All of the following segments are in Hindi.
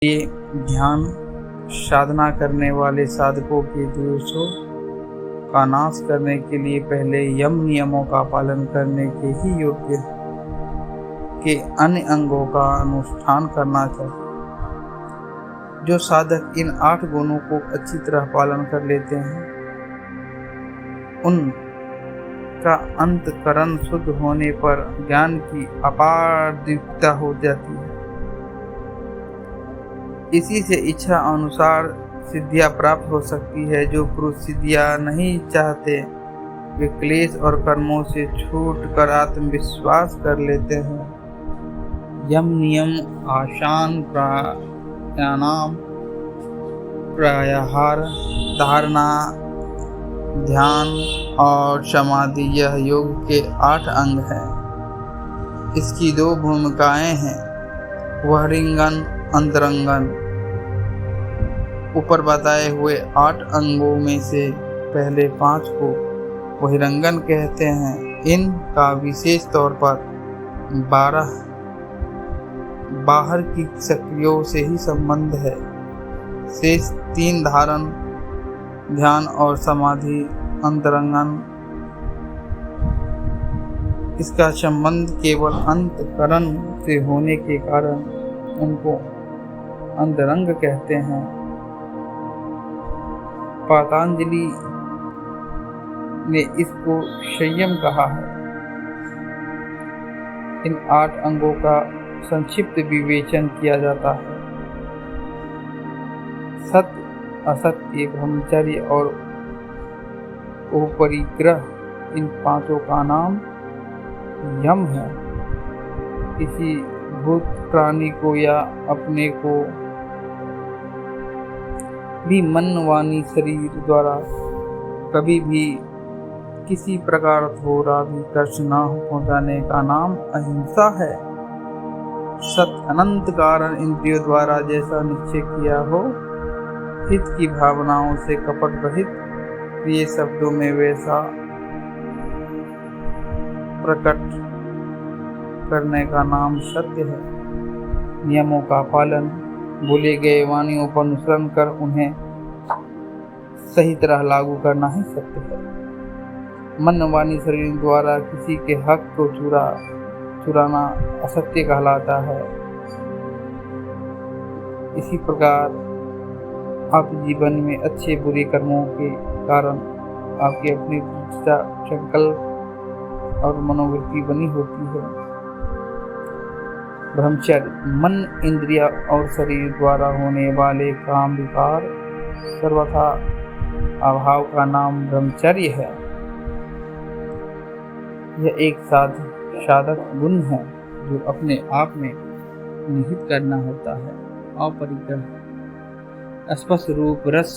ये ध्यान साधना करने वाले साधकों के दोषों का नाश करने के लिए पहले यम नियमों का पालन करने के ही योग्य के अन्य अंगों का अनुष्ठान करना चाहिए। जो साधक इन 8 गुणों को अच्छी तरह पालन कर लेते हैं, उनका अंतःकरण शुद्ध होने पर ज्ञान की अपार दीप्तता हो जाती है। इसी से इच्छा अनुसार सिद्धियां प्राप्त हो सकती है। जो पुरुष सिद्धियां नहीं चाहते, वे क्लेश और कर्मों से छूट कर आत्मविश्वास कर लेते हैं। यम नियम, आसन, प्राणायाम, प्रत्याहार, धारणा, ध्यान और समाधि यह योग के 8 अंग हैं। इसकी 2 भूमिकाएं हैं, बहिरंगन, अंतरंगन। ऊपर बताए हुए 8 अंगों में से पहले 5 को बहिरंगन कहते हैं। इनका विशेष तौर पर 12 बाहर की शक्तियों से ही संबंध है। शेष 3 धारण, ध्यान और समाधि अंतरंगन। इसका संबंध केवल अंतःकरण से होने के कारण उनको अंतरंग कहते हैं। पतंजलि ने इसको संयम कहा है। इन 8 अंगों का संक्षिप्त विवेचन किया जाता है। सत्य, असत्य, ब्रह्मचर्य और अपरिग्रह, इन 5 का नाम यम है। किसी भूत प्राणी को या अपने को भी मन, वाणी, शरीर द्वारा कभी भी किसी प्रकार थोड़ा भी कष्ट न पहुंचाने का नाम अहिंसा है। सत अनंत कारण इंद्रियों द्वारा जैसा निश्चय किया हो, हित की भावनाओं से कपट रहित प्रिय शब्दों में वैसा प्रकट करने का नाम सत्य है। नियमों का पालन, बोले गए वाणियों पर अनुसरण कर उन्हें सही तरह लागू करना ही सत्य है। मन, वाणी, शरीर द्वारा किसी के हक को चुराना असत्य कहलाता है। इसी प्रकार आप जीवन में अच्छे बुरे कर्मों के कारण आपकी अपनी दृढ़ता, संकल्प और मनोवृत्ति बनी होती है। ब्रह्मचर्य, मन, इंद्रिय और शरीर द्वारा होने वाले काम विकार सर्वथा अभाव का नाम ब्रह्मचर्य है। यह एक साधक गुण है जो अपने आप में निहित करना होता है। अपरिग्रह, स्पर्श, रूप, रस,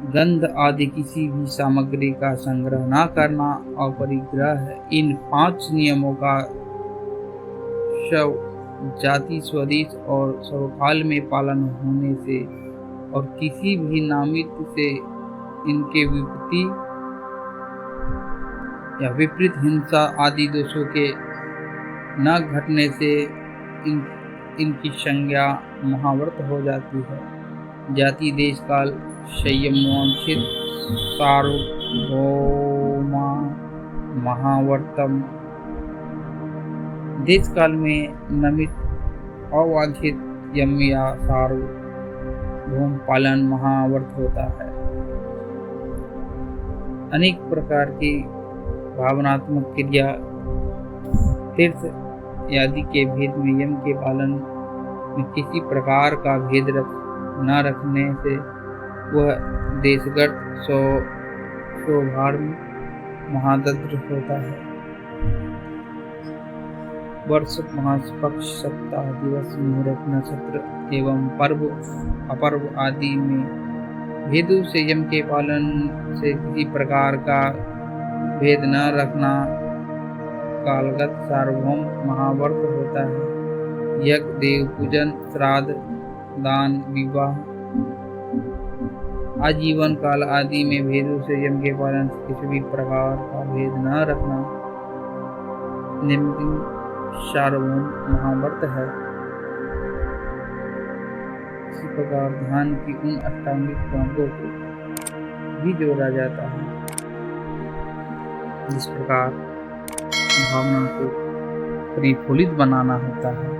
गंध आदि किसी भी सामग्री का संग्रह न करना अपरिग्रह है। इन 5 नियमों का शव जाति, स्वदेश और सर्वकाल में पालन होने से और किसी भी नामित से इनके विपरीत हिंसा आदि दोषों के न घटने से इनकी संज्ञा महाव्रत हो जाती है। जाति, देश, काल, संयम, वांछित, सार्वभौम, महावर्तम। देश काल में नमित, अवांछित, यम या सार्वभौम पालन महाव्रत होता है। अनेक प्रकार की भावनात्मक क्रिया, तीर्थ आदि के भेद में यम के पालन में किसी प्रकार का भेद न रखने से वह देशगत सौभाग्य महादद्र होता है। वर्ष, मास, पक्ष, सप्ताह, दिवस, मुहूर्त, नक्षत्र एवं पर्व, अपर्व आदि में भेदों से यम के पालन से किसी प्रकार का भेद न रखना कालगत सार्वभौम महाव्रत होता है। यज्ञ, देव पूजन, श्राद्ध, दान, विवाह, आजीवन काल आदि में भेदों से यम के पालन से किसी भी प्रकार का भेद न रखना निम्न सार्वभौम महाव्रत है। इसी प्रकार ध्यान की उन अष्टांगिक अंगों को भी जोड़ा जाता है जिस प्रकार भावना को परिफुलित बनाना होता है।